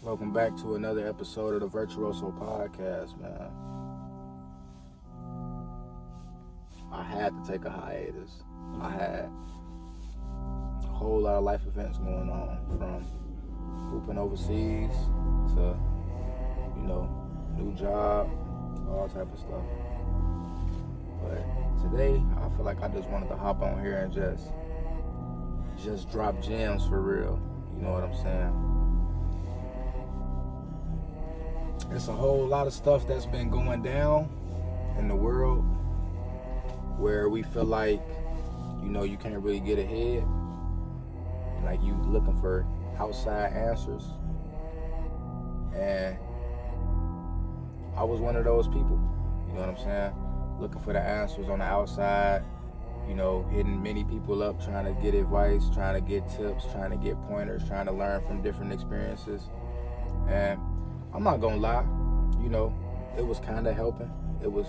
Welcome back to another episode of the Virtuoso Podcast, man. I had to take a hiatus. I had a whole lot of life events going on, from hooping overseas to, new job, all type of stuff. But today, I feel like I just wanted to hop on here and just drop gems for real. You know what I'm saying? It's a whole lot of stuff that's been going down in the world where we feel like, you can't really get ahead. Like you looking for outside answers. And I was one of those people, you know what I'm saying? Looking for the answers on the outside, hitting many people up, trying to get advice, trying to get tips, trying to get pointers, trying to learn from different experiences. And I'm not gonna lie, it was kind of helping. It was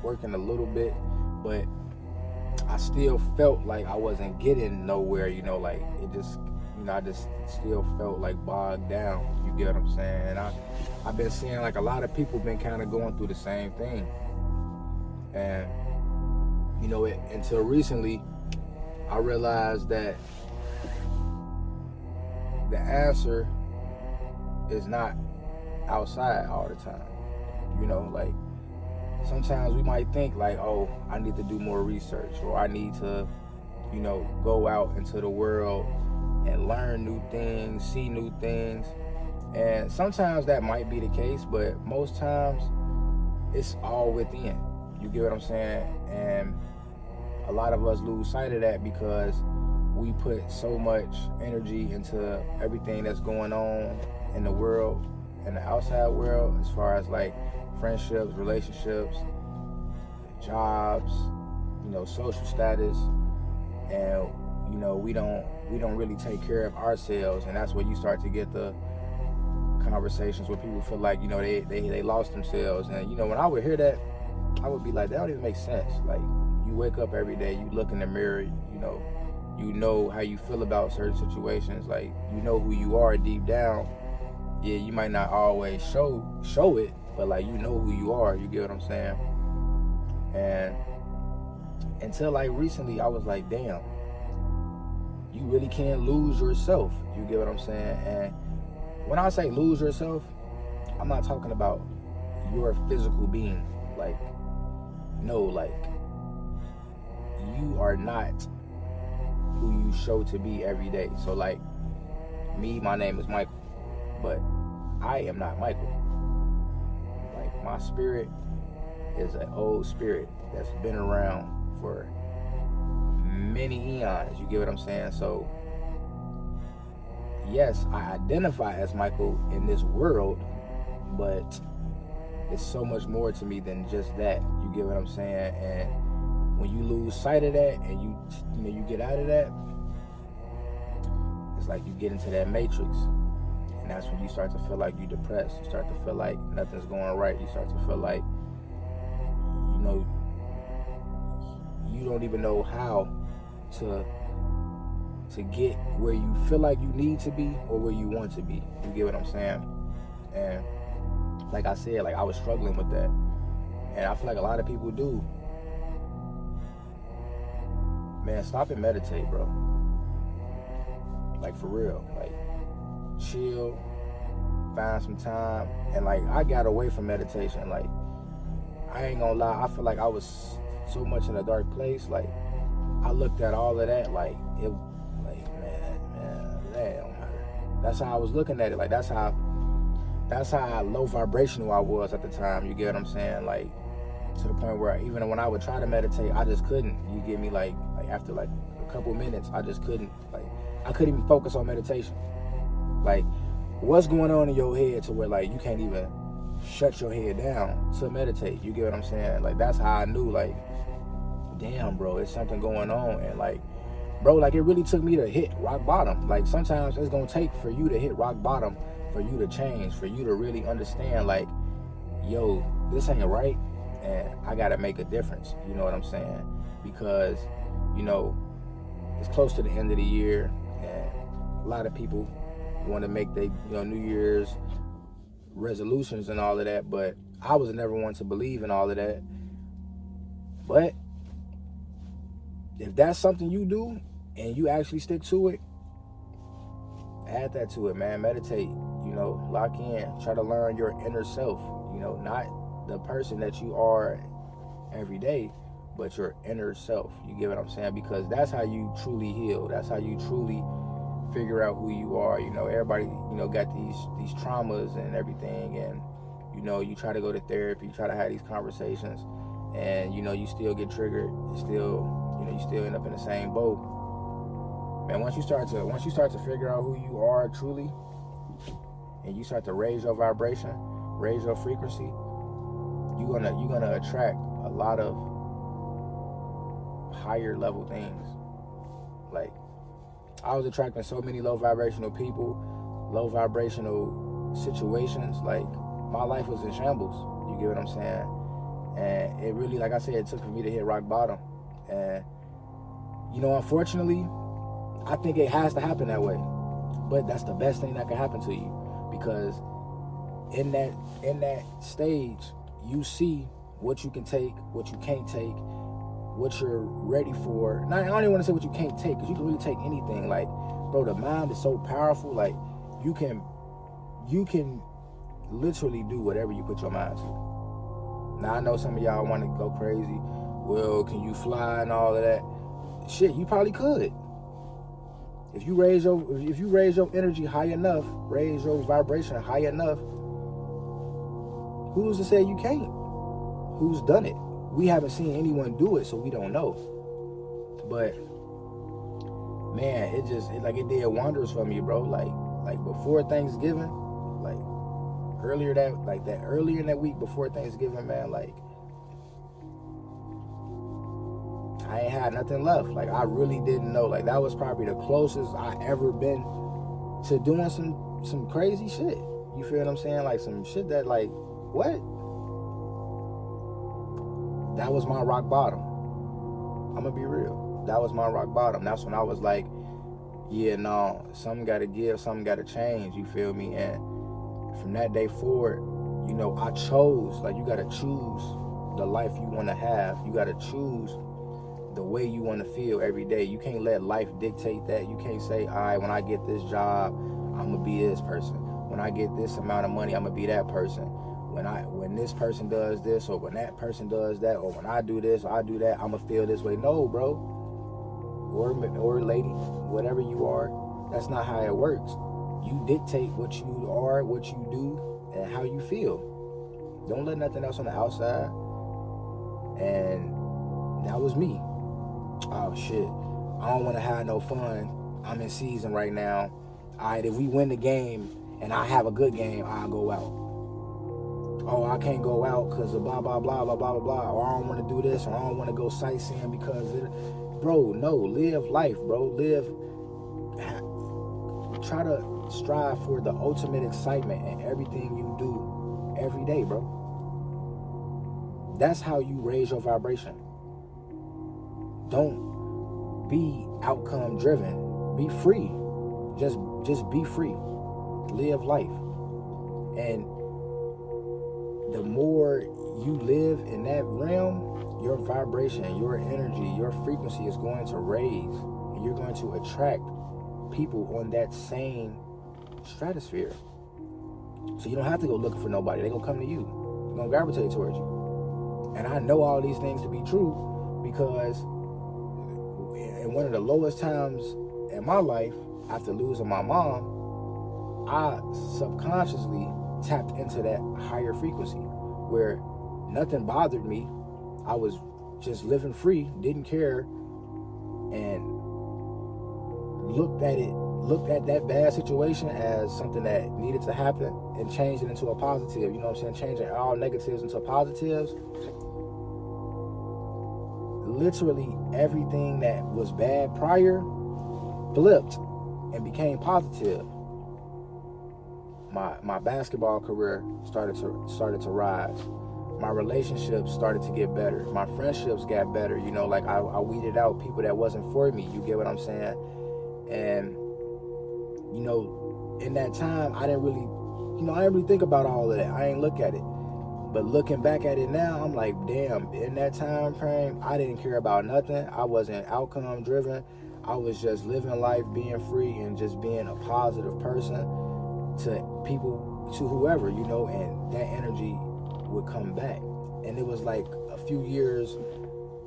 working a little bit, but I still felt like I wasn't getting nowhere, like it just, I just still felt like bogged down. You get what I'm saying? And I've been seeing like a lot of people been kind of going through the same thing. And, until recently, I realized that the answer is not outside all the time. Like sometimes we might think like, oh, I need to do more research, or I need to, go out into the world and learn new things, see new things. And sometimes that might be the case, but most times it's all within. You get what I'm saying? And a lot of us lose sight of that because we put so much energy into everything that's going on in the world, in the outside world, as far as like friendships, relationships, jobs, social status, and we don't really take care of ourselves. And that's where you start to get the conversations where people feel like they lost themselves. And when I would hear that, I would be like, that don't even make sense. Like, you wake up every day, you look in the mirror, you know how you feel about certain situations, like who you are deep down. Yeah, you might not always show it, but like who you are. You get what I'm saying? And until like recently, I was like, damn, you really can't lose yourself. You get what I'm saying? And when I say lose yourself, I'm not talking about your physical being. Like, no, like you are not who you show to be every day. So like me, my name is Michael, but I am not Michael. Like, my spirit is an old spirit that's been around for many eons. You get what I'm saying? So yes, I identify as Michael in this world, but it's so much more to me than just that. You get what I'm saying? And when you lose sight of that and you get out of that, it's like you get into that matrix. And that's when you start to feel like you're depressed. You start to feel like nothing's going right. You start to feel like, you don't even know how to get where you feel like you need to be or where you want to be. You get what I'm saying? And like I said, like I was struggling with that. And I feel like a lot of people do. Man, stop and meditate, bro. Like, for real. Like, chill, find some time. And like, I got away from meditation. Like, I ain't gonna lie, I feel like I was so much in a dark place. Like, I looked at all of that like it, like, man, that don't matter. That's how I was looking at it. Like, that's how low vibrational I was at the time. You get what I'm saying? Like, to the point where even when I would try to meditate, I just couldn't. You get me? Like after like a couple minutes, I just couldn't. Like, I couldn't even focus on meditation. Like, what's going on in your head to where like you can't even shut your head down to meditate? You get what I'm saying? Like, that's how I knew, like, damn, bro, it's something going on. And like, bro, like, it really took me to hit rock bottom. Like, sometimes it's gonna take for you to hit rock bottom, for you to change, for you to really understand, like, yo, this ain't right, and I gotta make a difference. You know what I'm saying? Because, it's close to the end of the year, and a lot of people want to make their, New Year's resolutions and all of that, but I was never one to believe in all of that. But if that's something you do and you actually stick to it, add that to it, man. Meditate, lock in, try to learn your inner self, not the person that you are every day, but your inner self. You get what I'm saying? Because that's how you truly heal. That's how you truly figure out who you are. Everybody, got these traumas and everything, and you try to go to therapy, you try to have these conversations, and you still get triggered. You still end up in the same boat. Man, once you start to figure out who you are truly, and you start to raise your vibration, raise your frequency, you're gonna attract a lot of higher level things. Like, I was attracting so many low vibrational people, low vibrational situations. Like, my life was in shambles. You get what I'm saying? And it really, like I said, it took for me to hit rock bottom. And unfortunately, I think it has to happen that way. But that's the best thing that can happen to you, because in that stage, you see what you can take, what you can't take, what you're ready for. Now, I don't even want to say what you can't take, because you can really take anything. Like, bro, the mind is so powerful. Like, you can literally do whatever you put your mind to. Now, I know some of y'all want to go crazy. Well, can you fly and all of that? Shit, you probably could. If you raise your energy high enough, raise your vibration high enough, who's to say you can't? Who's done it? We haven't seen anyone do it, so we don't know. But man, it did wonders for me, bro. Like before Thanksgiving, like earlier in that week before Thanksgiving, man, like I ain't had nothing left. Like, I really didn't know. Like, that was probably the closest I ever been to doing some crazy shit. You feel what I'm saying? Like, some shit that, like, what? That was my rock bottom. I'm gonna be real. That was my rock bottom. That's when I was like, yeah, no, something gotta give, something gotta change. You feel me? And from that day forward, I chose. Like, you gotta choose the life you wanna have. You gotta choose the way you want to feel every day. You can't let life dictate that. You can't say, all right, when I get this job, I'm gonna be this person. When I get this amount of money, I'm gonna be that person. When this person does this, or when that person does that, or when I do this or I do that, I'm gonna feel this way. No, bro, or lady, whatever you are, that's not how it works. You dictate what you are, what you do, and how you feel. Don't let nothing else on the outside. And that was me. Oh shit, I don't want to have no fun. I'm in season right now. All right, if we win the game and I have a good game, I'll go out. Oh, I can't go out because of blah, blah, blah, blah, blah, blah, blah. Or I don't want to do this, or I don't want to go sightseeing because bro, no, live life, bro. Try to strive for the ultimate excitement in everything you do every day, bro. That's how you raise your vibration. Don't be outcome driven. Be free. Just be free. Live life. And the more you live in that realm, your vibration, your energy, your frequency is going to raise, and you're going to attract people on that same stratosphere. So you don't have to go looking for nobody. They're gonna come to you. They're gonna gravitate towards you. And I know all these things to be true because in one of the lowest times in my life, after losing my mom, I subconsciously tapped into that higher frequency where nothing bothered me. I was just living free, didn't care, and looked at that bad situation as something that needed to happen and changed it into a positive. You know what I'm saying? Changing all negatives into positives. Literally everything that was bad prior flipped and became positive. My basketball career started to rise. My relationships started to get better. My friendships got better. Like I weeded out people that wasn't for me. You get what I'm saying? And in that time, I didn't really think about all of that. I ain't look at it. But looking back at it now, I'm like, damn, in that time frame, I didn't care about nothing. I wasn't outcome driven. I was just living life, being free, and just being a positive person to people, to whoever, you know, and that energy would come back. And it was like a few years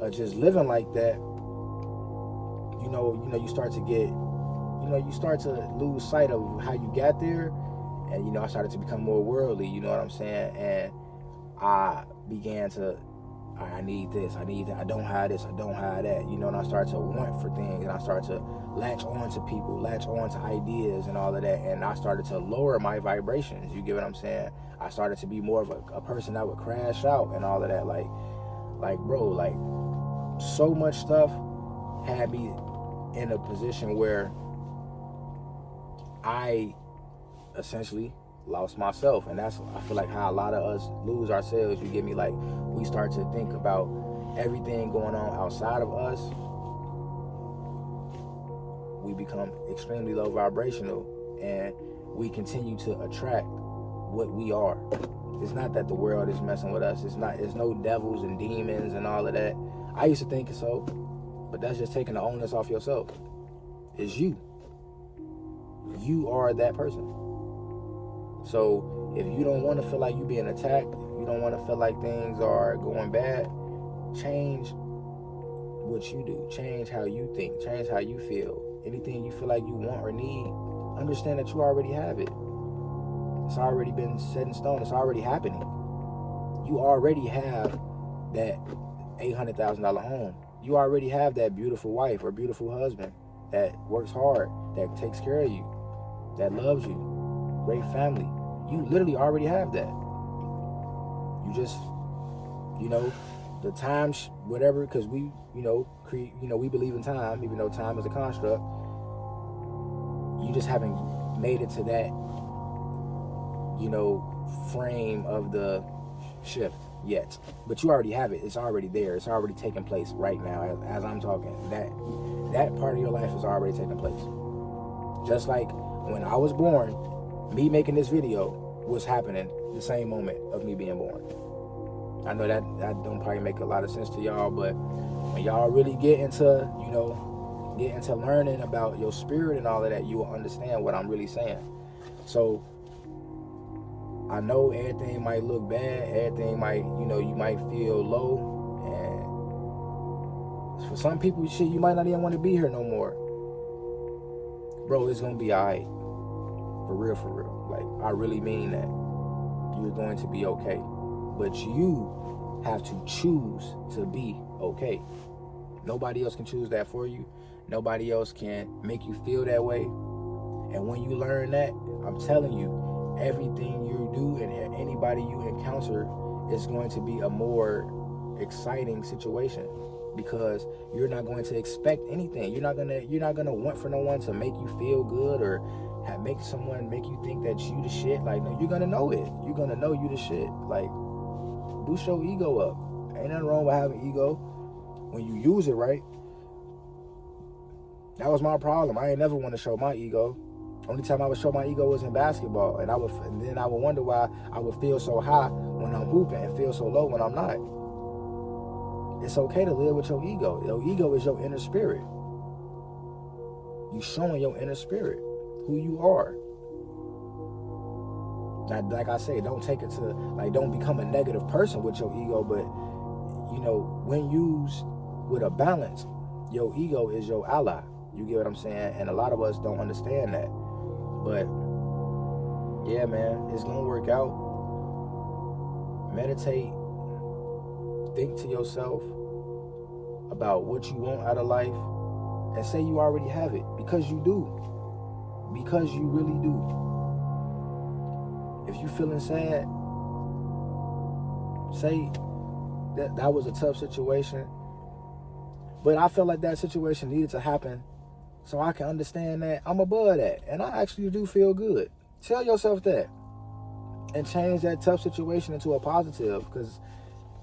of just living like that. You start to get, you start to lose sight of how you got there. And, I started to become more worldly, you know what I'm saying? And I began to, I need this, I need that, I don't have this, I don't have that, and I started to want for things, and I started to latch on to people, latch on to ideas and all of that, and I started to lower my vibrations, you get what I'm saying? I started to be more of a person that would crash out and all of that, like bro, like so much stuff had me in a position where I essentially lost myself. And that's, I feel like, how a lot of us lose ourselves. You get me? Like, we start to think about everything going on outside of us. We become extremely low vibrational, and we continue to attract what we are. It's not that the world is messing with us. It's no devils and demons and all of that. I used to think so, but that's just taking the onus off yourself. It's you. You are that person. So if you don't want to feel like you're being attacked, if you don't want to feel like things are going bad, change what you do. Change how you think. Change how you feel. Anything you feel like you want or need, understand that you already have it. It's already been set in stone. It's already happening. You already have that $800,000 home. You already have that beautiful wife or beautiful husband that works hard, that takes care of you, that loves you, great family. You literally already have that. You just, the time, whatever, because we, we believe in time, even though time is a construct. You just haven't made it to that, frame of the shift yet. But you already have it. It's already there. It's already taking place right now as I'm talking. That part of your life is already taking place. Just like when I was born, me making this video was happening the same moment of me being born. I know that don't probably make a lot of sense to y'all, but when y'all really get into learning about your spirit and all of that, you will understand what I'm really saying. So I know everything might look bad, everything might, you might feel low, and for some people, shit, you might not even want to be here no more. Bro, it's gonna be alright. For real. Like, I really mean that. You're going to be okay. But you have to choose to be okay. Nobody else can choose that for you. Nobody else can make you feel that way. And when you learn that, I'm telling you, everything you do and anybody you encounter is going to be a more exciting situation, because you're not going to expect anything. You're not gonna want for no one to make you feel good or make someone make you think that you the shit. Like, no, you're gonna know it. You're gonna know you the shit. Like, boost your ego up. Ain't nothing wrong with having ego when you use it right. That was my problem. I ain't never want to show my ego. Only time I would show my ego was in basketball, and then I would wonder why I would feel so high when I'm hooping and feel so low when I'm not. It's okay to live with your ego. Your ego is your inner spirit. You showing your inner spirit, who you are. Now, like I say, don't take it to, like, don't become a negative person with your ego, but, when used with a balance, your ego is your ally. You get what I'm saying? And a lot of us don't understand that. But, yeah, man, it's going to work out. Meditate. Think to yourself about what you want out of life, and say you already have it, because you do. Because you really do. If you feeling sad, say that was a tough situation, but I felt like that situation needed to happen so I can understand that I'm above that, and I actually do feel good. Tell yourself that, and change that tough situation into a positive, because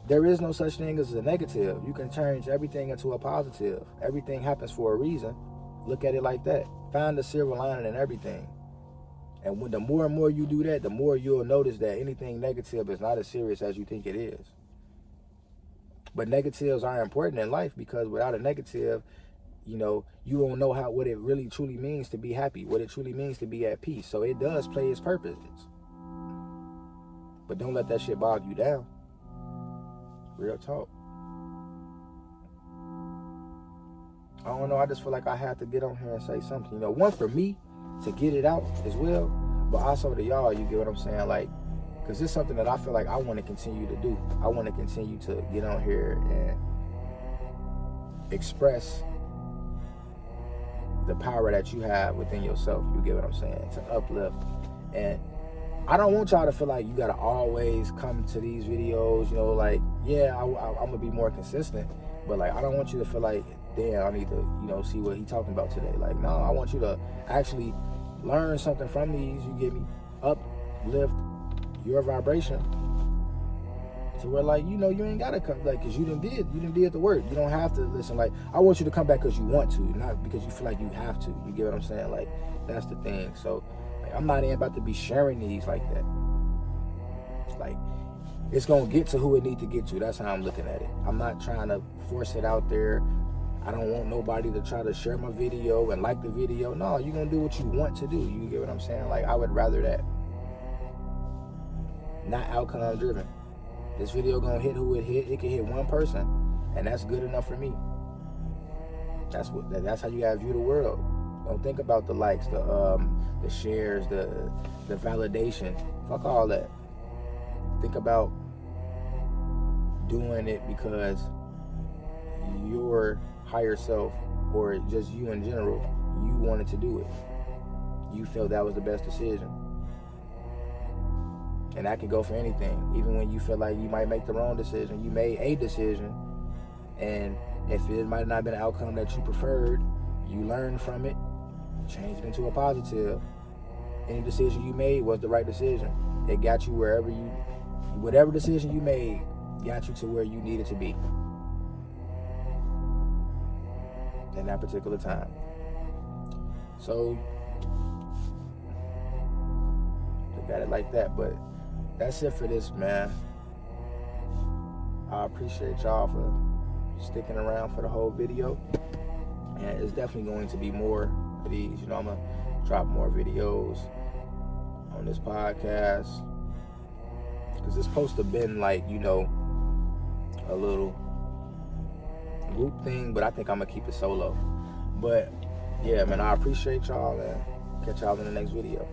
there is no such thing as a negative. You can change everything into a positive. Everything happens for a reason. Look at it like that. Find the silver lining in everything. And when the more and more you do that, the more you'll notice that anything negative is not as serious as you think it is. But negatives are important in life, because without a negative, you know, you won't know what it really truly means to be happy, what it truly means to be at peace. So it does play its purpose. But don't let that shit bog you down. Real talk. I don't know, I just feel like I have to get on here and say something. You know, one, for me to get it out as well, but also to y'all, you get what I'm saying? Like, because it's something that I feel like I want to continue to do. I want to continue to get on here and express the power that you have within yourself. You get what I'm saying? To uplift. And I don't want y'all to feel like you got to always come to these videos, you know, like, yeah, I'm going to be more consistent. But, like, I don't want you to feel like, damn, I need to, you know, see what he's talking about today. Like, no, I want you to actually learn something from these. You get me? Uplift your vibration to where, like, you know, you ain't gotta come, like, because you done did the work. You don't have to listen. Like, I want you to come back because you want to, not because you feel like you have to. You get what I'm saying? Like, that's the thing. So, like, I'm not even about to be sharing these like that. Like, it's gonna get to who it need to get to. That's how I'm looking at it. I'm not trying to force it out there. I don't want nobody to try to share my video and like the video. No, you're gonna do what you want to do. You get what I'm saying? Like, I would rather that. Not outcome driven. This video gonna hit who it hit. It can hit one person, and that's good enough for me. That's how you gotta view the world. Don't think about the likes, the shares, the validation. Fuck all that. Think about doing it because your higher self, or just you in general, you wanted to do it. You felt that was the best decision. And that can go for anything. Even when you feel like you might make the wrong decision, you made a decision, and if it might not have been an outcome that you preferred, you learned from it, changed it into a positive. Any decision you made was the right decision. It got you whatever decision you made got you to where you needed to be in that particular time. So, look at it like that. But that's it for this, man. I appreciate y'all for sticking around for the whole video. And it's definitely going to be more of these. You know, I'm going to drop more videos on this podcast. Because it's supposed to have been like, you know, a little group thing. But I think I'm going to keep it solo. But, yeah, man, I appreciate y'all. And catch y'all in the next video.